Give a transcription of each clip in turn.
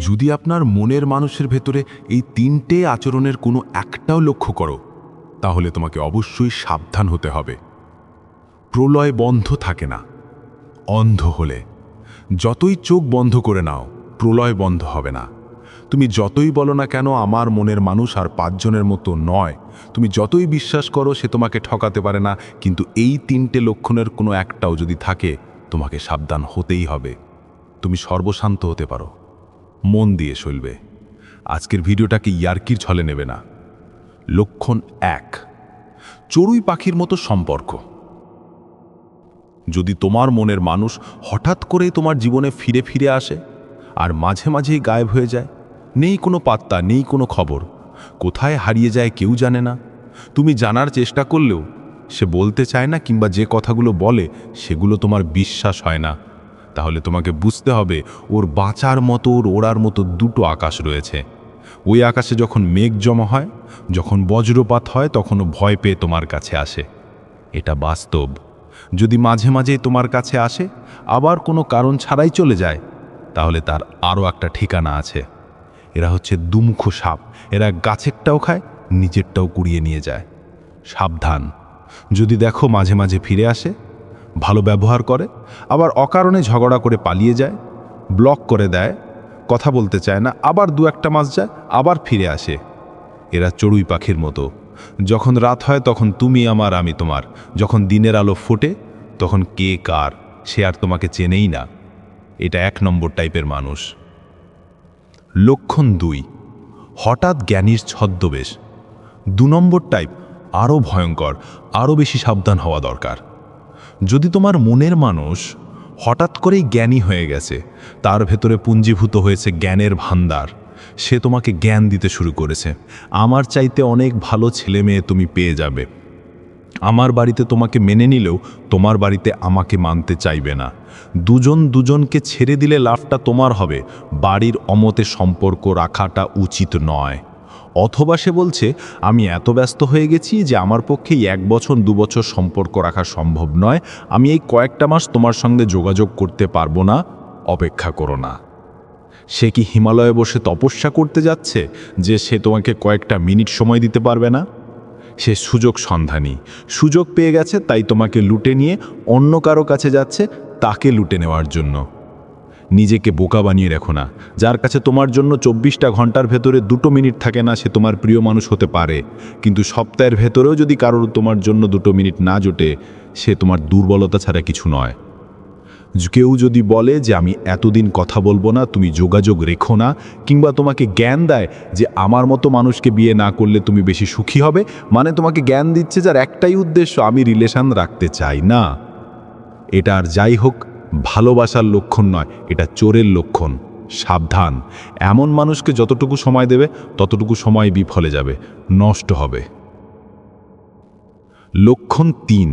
যদি আপনার মনের মানুষের ভেতরে এই তিনটে আচরণের কোনো একটাও লক্ষ্য করো, তাহলে তোমাকে অবশ্যই সাবধান হতে হবে। প্রলয় বন্ধ থাকে না, অন্ধ হলে। যতই চোখ বন্ধ করে নাও, প্রলয় বন্ধ হবে না। তুমি যতই বলো না কেন আমার মনের মানুষ আর পাঁচজনের মতো নয়, তুমি যতই বিশ্বাস করো সে তোমাকে ঠকাতে পারে না, কিন্তু এই তিনটে লক্ষণের কোনো একটাও যদি থাকে, তোমাকে সাবধান হতেই হবে। তুমি সর্বশান্ত হতে পারো, মন দিয়ে চলবে। আজকের ভিডিওটাকে ইয়ার্কির ছলে নেবে না। লক্ষণ 1, চড়ুই পাখির মতো সম্পর্ক। যদি তোমার মনের মানুষ হঠাৎ করে তোমার জীবনে ফিরে ফিরে আসে আর মাঝে মাঝেই গায়েব হয়ে যায়, নেই কোনো পাত্তা, নেই কোনো খবর, কোথায় হারিয়ে যায় কেউ জানে না, তুমি জানার চেষ্টা করলেও সে বলতে চায় না, কিংবা যে কথাগুলো বলে সেগুলো তোমার বিশ্বাস হয় না, তাহলে তোমাকে বুঝতে হবে ওর বাঁচার মতো, ওর ওড়ার মতো দুটো আকাশ রয়েছে। ওই আকাশে যখন মেঘ জমা হয়, যখন বজ্রপাত হয়, তখনও ভয় পেয়ে তোমার কাছে আসে। এটা বাস্তব। যদি মাঝে মাঝেই তোমার কাছে আসে, আবার কোনো কারণ ছাড়াই চলে যায়, তাহলে তার আরও একটা ঠিকানা আছে। এরা হচ্ছে দুমুখ সাপ। এরা গাছেরটাও খায়, নিজেরটাও কুড়িয়ে নিয়ে যায়। সাবধান। যদি দেখো মাঝে মাঝে ফিরে আসে, ভালো ব্যবহার করে, আবার অকারণে ঝগড়া করে পালিয়ে যায়, ব্লক করে দেয়, কথা বলতে চায় না, আবার 2-1 মাস যায়, আবার ফিরে আসে, এরা চড়ুই পাখির মতো। যখন রাত হয় তখন তুমি আমার, আমি তোমার। যখন দিনের আলো ফোটে তখন কে কার সে আর তোমাকে চেনেই না। এটা 1 নম্বর টাইপের মানুষ। লক্ষণ 2, হঠাৎ জ্ঞানীর ছদ্মবেশ। 2 নম্বর টাইপ আরও ভয়ঙ্কর, আরও বেশি সাবধান হওয়া দরকার। যদি তোমার মনের মানুষ হঠাৎ করেই জ্ঞানী হয়ে গেছে, তার ভেতরে পুঞ্জীভূত হয়েছে জ্ঞানের ভান্ডার, সে তোমাকে জ্ঞান দিতে শুরু করেছে। আমার চাইতে অনেক ভালো ছেলে মেয়ে তুমি পেয়ে যাবে। আমার বাড়িতে তোমাকে মেনে নিলেও তোমার বাড়িতে আমাকে মানতে চাইবে না। দুজন দুজনকে ছেড়ে দিলে লাভটা তোমার হবে। বাড়ির অমতে সম্পর্ক রাখাটা উচিত নয়। অথবা সে বলছে আমি এত ব্যস্ত হয়ে গেছি যে আমার পক্ষেই 1 বছর 2 বছর সম্পর্ক রাখা সম্ভব নয়, আমি এই কয়েকটা মাস তোমার সঙ্গে যোগাযোগ করতে পারবো না, অপেক্ষা করো না। সে কি হিমালয়ে বসে তপস্যা করতে যাচ্ছে যে সে তোমাকে কয়েকটা মিনিট সময় দিতে পারবে না? সে সুযোগ সন্ধানী। সুযোগ পেয়ে গেছে, তাই তোমাকে লুটে নিয়ে অন্য কারো কাছে যাচ্ছে, তাকে লুটে নেওয়ার জন্য। নিজেকে বোকা বানিয়ে রেখো না। যার কাছে তোমার জন্য 24টা ঘন্টার ভেতরে 2 মিনিট থাকে না, সে তোমার প্রিয় মানুষ হতে পারে, কিন্তু সপ্তাহের ভেতরেও যদি কারোর তোমার জন্য 2 মিনিট না জোটে, সে তোমার দুর্বলতা ছাড়া কিছু নয়। কেউ যদি বলে যে আমি এতদিন কথা বলবো না, তুমি যোগাযোগ রেখো না, কিংবা তোমাকে জ্ঞান দেয় যে আমার মতো মানুষকে বিয়ে না করলে তুমি বেশি সুখী হবে, মানে তোমাকে জ্ঞান দিচ্ছে যার একটাই উদ্দেশ্য, আমি রিলেশন রাখতে চাই না। এটা আর যাই হোক ভালোবাসার লক্ষণ নয়, এটা চোরের লক্ষণ। সাবধান। এমন মানুষকে যতটুকু সময় দেবে ততটুকু সময় বিফলে যাবে, নষ্ট হবে। লক্ষণ 3,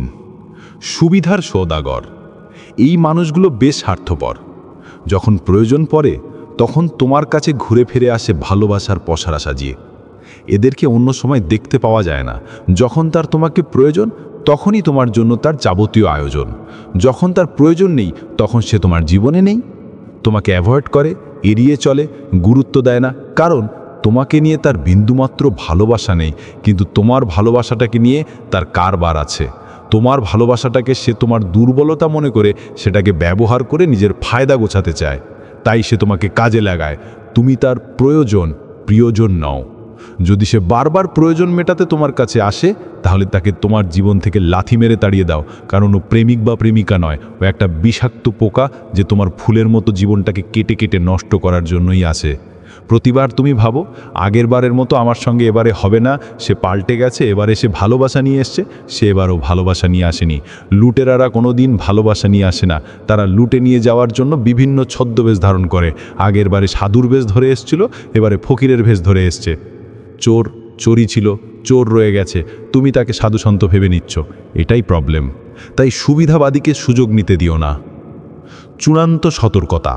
সুবিধার সওদাগর। এই মানুষগুলো বেশ স্বার্থপর। যখন প্রয়োজন পড়ে তখন তোমার কাছে ঘুরে ফিরে আসে ভালোবাসার পসরা সাজিয়ে। এদেরকে অন্য সময় দেখতে পাওয়া যায় না। যখন তার তোমাকে প্রয়োজন তখনই তোমার জন্য তার যাবতীয় আয়োজন। যখন তার প্রয়োজন নেই তখন সে তোমার জীবনে নেই, তোমাকে অ্যাভয়েড করে, এড়িয়ে চলে, গুরুত্ব দেয় না, কারণ তোমাকে নিয়ে তার বিন্দুমাত্র ভালোবাসা নেই, কিন্তু তোমার ভালোবাসাটাকে নিয়ে তার কারবার আছে। তোমার ভালোবাসাটাকে সে তোমার দুর্বলতা মনে করে সেটাকে ব্যবহার করে নিজের ফায়দা গোছাতে চায়, তাই সে তোমাকে কাজে লাগায়। তুমি তার প্রিয়জন নও। যদি সে বারবার প্রয়োজন মেটাতে তোমার কাছে আসে, তাহলে তাকে তোমার জীবন থেকে লাথি মেরে তাড়িয়ে দাও, কারণ ও প্রেমিক বা প্রেমিকা নয়, ও একটা বিষাক্ত পোকা যে তোমার ফুলের মতো জীবনটাকে কেটে কেটে নষ্ট করার জন্যই আসে। প্রতিবার তুমি ভাবো আগের বারের মতো আমার সঙ্গে এবারে হবে না, সে পাল্টে গেছে, এবারে সে ভালোবাসা নিয়ে এসছে, সে এবারও ভালোবাসা নিয়ে আসেনি। লুটেরারা কোনো দিন ভালোবাসা নিয়ে আসে না, তারা লুটে নিয়ে যাওয়ার জন্য বিভিন্ন ছদ্মবেশ ধারণ করে। আগের বারে সাধুর বেশ ধরে এসছিল, এবারে ফকিরের ভেষ ধরে এসছে। চোর চোরই ছিল, চোর রয়ে গেছে, তুমি তাকে সাধুসন্ত ভেবে নিচ্ছ, এটাই প্রবলেম। তাই সুবিধাবাদীকে সুযোগ নিতে দিও না। চূড়ান্ত সতর্কতা।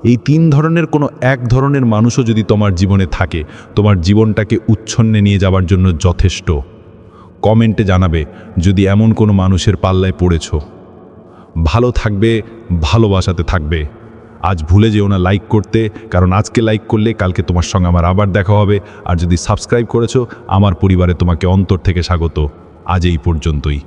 এই 3 ধরনের কোনো এক ধরনের মানুষও যদি তোমার জীবনে থাকে, তোমার জীবনটাকে উচ্ছন্নে নিয়ে যাওয়ার জন্য যথেষ্ট। কমেন্টে জানাবে যদি এমন কোনো মানুষের পাল্লায় পড়েছ। ভালো থাকবে, ভালোবাসাতে থাকবে। আজ ভুলে যেও না লাইক করতে, কারণ আজকে লাইক করলে কালকে তোমার সঙ্গে আমার আবার দেখা হবে। আর যদি সাবস্ক্রাইব করেছো, আমার পরিবারে তোমাকে অন্তর থেকে স্বাগত। আজ এই পর্যন্তই।